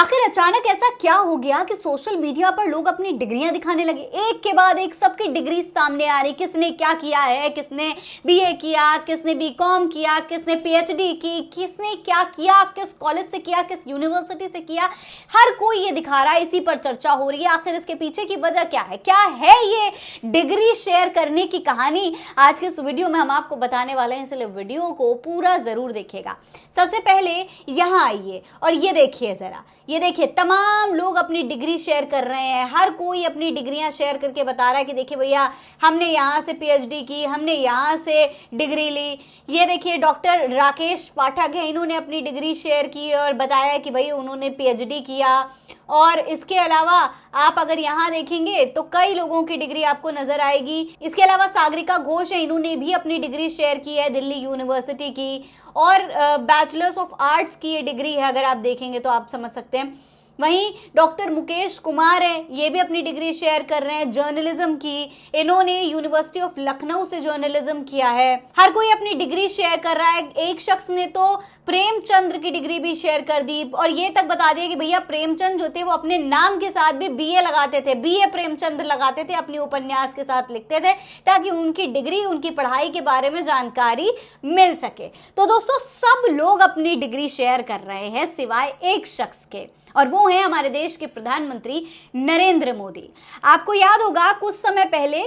आखिर अचानक ऐसा क्या हो गया कि सोशल मीडिया पर लोग अपनी डिग्रियां दिखाने लगे। एक के बाद एक सबकी डिग्री सामने आ रही, किसने क्या किया है, किसने बीए किया, किसने बीकॉम किया, किसने पीएचडी की, किसने क्या किया, किस कॉलेज से किया, किस यूनिवर्सिटी से किया। हर कोई ये दिखा रहा है, इसी पर चर्चा हो रही है। आखिर इसके पीछे की वजह क्या है ये डिग्री शेयर करने की कहानी। आज के इस वीडियो में हम आपको बताने वाले हैं, इसलिए वीडियो को पूरा जरूर देखिएगा। सबसे पहले यहां आइए और ये देखिए जरा, ये देखिए तमाम लोग अपनी डिग्री शेयर कर रहे हैं। हर कोई अपनी डिग्रियां शेयर करके बता रहा है कि देखिए भैया हमने यहाँ से पीएचडी की, हमने यहाँ से डिग्री ली। ये देखिए डॉक्टर राकेश पाठक है, इन्होंने अपनी डिग्री शेयर की और बताया कि भाई उन्होंने पीएचडी किया। और इसके अलावा आप अगर यहाँ देखेंगे तो कई लोगों की डिग्री आपको नजर आएगी। इसके अलावा सागरिका घोष है, इन्होंने भी अपनी डिग्री शेयर की है दिल्ली यूनिवर्सिटी की, और बैचलर्स ऑफ आर्ट्स की ये डिग्री है। अगर आप देखेंगे तो आप समझ सकते हैं। वहीं डॉक्टर मुकेश कुमार है, ये भी अपनी डिग्री शेयर कर रहे हैं जर्नलिज्म की। इन्होंने यूनिवर्सिटी ऑफ लखनऊ से जर्नलिज्म किया है। हर कोई अपनी डिग्री शेयर कर रहा है। एक शख्स ने तो प्रेमचंद्र की डिग्री भी शेयर कर दी और ये तक बता दिया कि भैया प्रेमचंद जो थे वो अपने नाम के साथ भी बीए लगाते थे, बीए प्रेमचंद्र लगाते थे, अपनी उपन्यास के साथ लिखते थे ताकि उनकी डिग्री, उनकी पढ़ाई के बारे में जानकारी मिल सके। तो दोस्तों सब लोग अपनी डिग्री शेयर कर रहे हैं सिवाय एक शख्स के, और वो है हमारे देश के प्रधानमंत्री नरेंद्र मोदी। आपको याद होगा कुछ समय पहले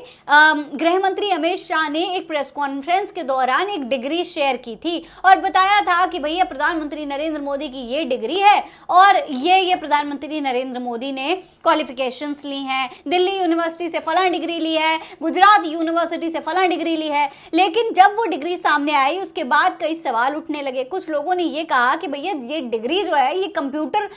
गृह मंत्री अमित शाह ने एक प्रेस कॉन्फ्रेंस के दौरान एक डिग्री शेयर की थी और बताया था कि भैया प्रधानमंत्री नरेंद्र मोदी की ये डिग्री है और ये प्रधानमंत्री नरेंद्र मोदी ने क्वालिफिकेशंस ली हैं, दिल्ली यूनिवर्सिटी से फलां डिग्री ली है, गुजरात यूनिवर्सिटी से फलां डिग्री ली है। लेकिन जब वो डिग्री सामने आई उसके बाद कई सवाल उठने लगे। कुछ लोगों ने ये कहा कि भैया ये डिग्री जो है ये कंप्यूटर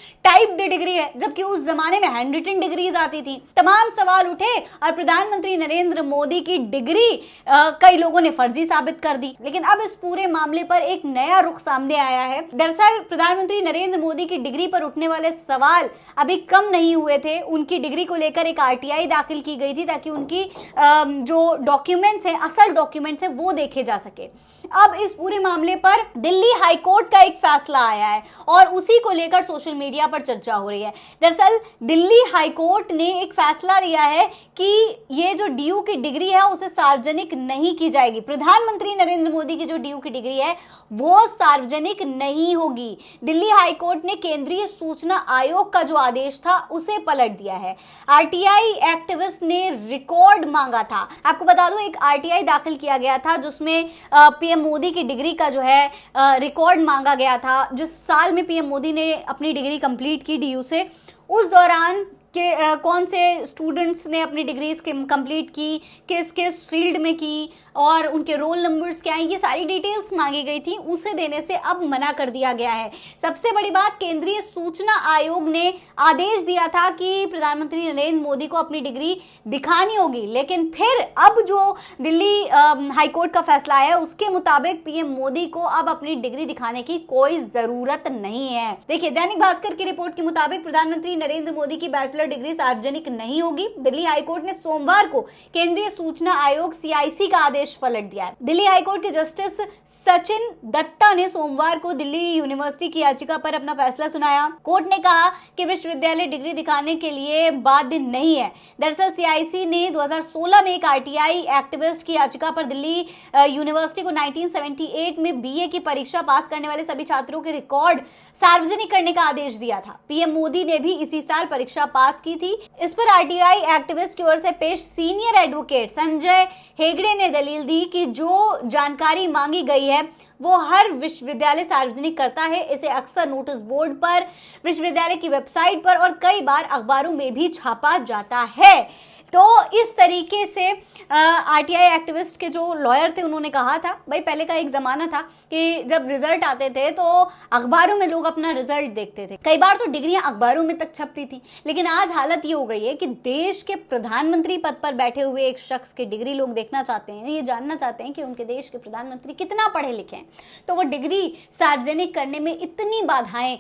डिग्री है, जबकि उस जमाने में हैंड रिटन डिग्रीज आती थी। तमाम सवाल उठे और प्रधानमंत्री नरेंद्र मोदी की डिग्री कई लोगों ने फर्जी साबित कर दी। लेकिन अब इस पूरे मामले पर एक नया रुख सामने आया है। दरअसल प्रधानमंत्री नरेंद्र मोदी की डिग्री पर उठने वाले सवाल अभी कम नहीं हुए थे। उनकी डिग्री को लेकर एक आरटीआई दाखिल की गई थी ताकि उनकी जो डॉक्यूमेंट्स हैं, असल डॉक्यूमेंट्स हैं, वो देखे जा सके। अब इस पूरे मामले पर दिल्ली हाईकोर्ट का एक फैसला आया है और उसी को लेकर सोशल मीडिया पर चर्चा हो रही है। दरअसल दिल्ली हाईकोर्ट ने एक फैसला लिया है कि ये जो डीयू की डिग्री है उसे सार्वजनिक नहीं की जाएगी। प्रधानमंत्री नरेंद्र मोदी की जो डीयू की डिग्री है वो सार्वजनिक नहीं होगी। दिल्ली हाईकोर्ट ने केंद्रीय सूचना आयोग का जो आदेश था उसे पलट दिया है। आरटीआई एक्टिविस्ट ने रिकॉर्ड मांगा था। आपको बता दूं एक आरटीआई दाखिल किया गया था जिसमें पीएम मोदी की डिग्री का जो है रिकॉर्ड मांगा गया था। जिस साल में पीएम मोदी ने अपनी डिग्री कंप्लीट की डीयू से, उस दौरान के कौन से स्टूडेंट्स ने अपनी डिग्रीज कंप्लीट की, किस किस फील्ड में की और उनके रोल नंबर्स क्या हैं, ये सारी डिटेल्स मांगी गई थी। उसे देने से अब मना कर दिया गया है। सबसे बड़ी बात, केंद्रीय सूचना आयोग ने आदेश दिया था कि प्रधानमंत्री नरेंद्र मोदी को अपनी डिग्री दिखानी होगी, लेकिन फिर अब जो दिल्ली हाईकोर्ट का फैसला है उसके मुताबिक पीएम मोदी को अब अपनी डिग्री दिखाने की कोई जरूरत नहीं है। देखिए दैनिक भास्कर की रिपोर्ट के मुताबिक प्रधानमंत्री नरेंद्र मोदी की बैचलर डिग्री सार्वजनिक नहीं होगी। दिल्ली हाईकोर्ट ने सोमवार को केंद्रीय सूचना आयोग सीआईसी का आदेश पलट दिया है। दिल्ली हाईकोर्ट के जस्टिस सचिन दत्ता ने सोमवार को दिल्ली यूनिवर्सिटी की याचिका पर अपना फैसला सुनाया। कोर्ट ने कहा कि विश्वविद्यालय डिग्री दिखाने के लिए बाध्य नहीं है। दरअसल सीआईसी ने 2016 में एक आरटीआई एक्टिविस्ट की याचिका पर दिल्ली यूनिवर्सिटी को 1978 में बीए की परीक्षा पास करने वाले सभी छात्रों के रिकॉर्ड सार्वजनिक करने का आदेश दिया था। पीएम मोदी ने भी इसी साल परीक्षा पास की थी। इस पर आरटीआई एक्टिविस्ट की ओर से पेश सीनियर एडवोकेट संजय हेगड़े ने दलील दी कि जो जानकारी मांगी गई है वो हर विश्वविद्यालय सार्वजनिक करता है। इसे अक्सर नोटिस बोर्ड पर, विश्वविद्यालय की वेबसाइट पर और कई बार अखबारों में भी छापा जाता है। तो इस तरीके से आरटीआई एक्टिविस्ट के जो लॉयर थे उन्होंने कहा था, भाई पहले का एक जमाना था कि जब रिजल्ट आते थे तो अखबारों में लोग अपना रिजल्ट देखते थे, कई बार तो डिग्रियां अखबारों में तक छपती थी। लेकिन आज हालत ये हो गई है कि देश के प्रधानमंत्री पद पर बैठे हुए एक शख्स की डिग्री लोग देखना चाहते हैं, ये जानना चाहते हैं कि उनके देश के प्रधानमंत्री कितना पढ़े लिखे हैं। तो वो डिग्री सार्वजनिक करने में इतनी बाधाएं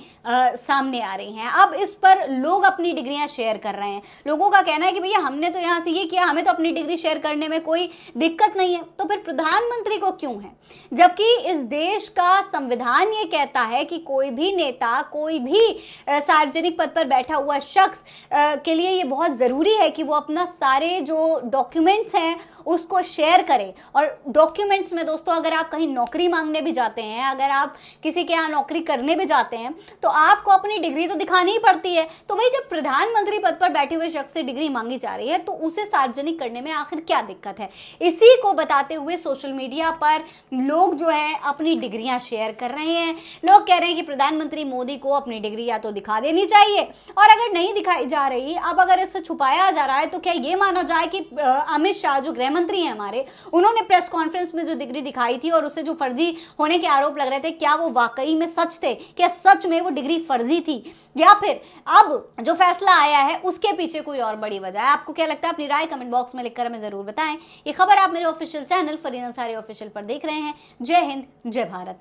सामने आ रही हैं। अब इस पर लोग अपनी डिग्रियां शेयर कर रहे हैं। लोगों का कहना है कि भैया हमने तो तो यहाँ से ये किया, हमें तो अपनी डिग्री शेयर करने में कोई दिक्कत नहीं है, तो फिर प्रधानमंत्री को क्यों है? जबकि इस देश का संविधान ये कहता है कि कोई भी नेता, कोई भी सार्वजनिक पद पर बैठा हुआ शख्स के लिए ये बहुत जरूरी है कि वो अपना सारे जो डॉक्यूमेंट्स हैं उसको शेयर करे। और डॉक्यूमेंट्स में दोस्तों, अगर आप कहीं नौकरी मांगने भी जाते हैं, अगर आप किसी के यहाँ नौकरी करने भी जाते हैं, तो आपको अपनी डिग्री तो दिखानी ही पड़ती है। तो वही जब प्रधानमंत्री पद पर बैठे हुए शख्स से डिग्री मांगी जा रही है तो उसे सार्वजनिक करने में आखिर क्या दिक्कत है? इसी को बताते हुए सोशल मीडिया पर लोग जो है अपनी डिग्रियां शेयर कर रहे हैं। लोग कह रहे हैं कि प्रधानमंत्री मोदी को अपनी डिग्री या तो दिखा देनी चाहिए, और अगर नहीं दिखाई जा रही, अब अगर इससे छुपाया जा रहा है, तो क्या ये माना जाए कि अमित शाह जो गृह मंत्री हैं हमारे, उन्होंने प्रेस कॉन्फ्रेंस में जो डिग्री दिखाई थी और उससे जो फर्जी होने के आरोप लग रहे थे, क्या वो वाकई में सच थे? क्या सच में वो डिग्री फर्जी थी, या फिर अब जो फैसला आया है उसके पीछे कोई और बड़ी वजह है? आपको क्या लगता है? अपनी राय कमेंट बॉक्स में लिखकर हमें जरूर बताएं। ये खबर आप मेरे official channel Fareen Ansari official पर देख रहे हैं। जय हिंद, जय भारत।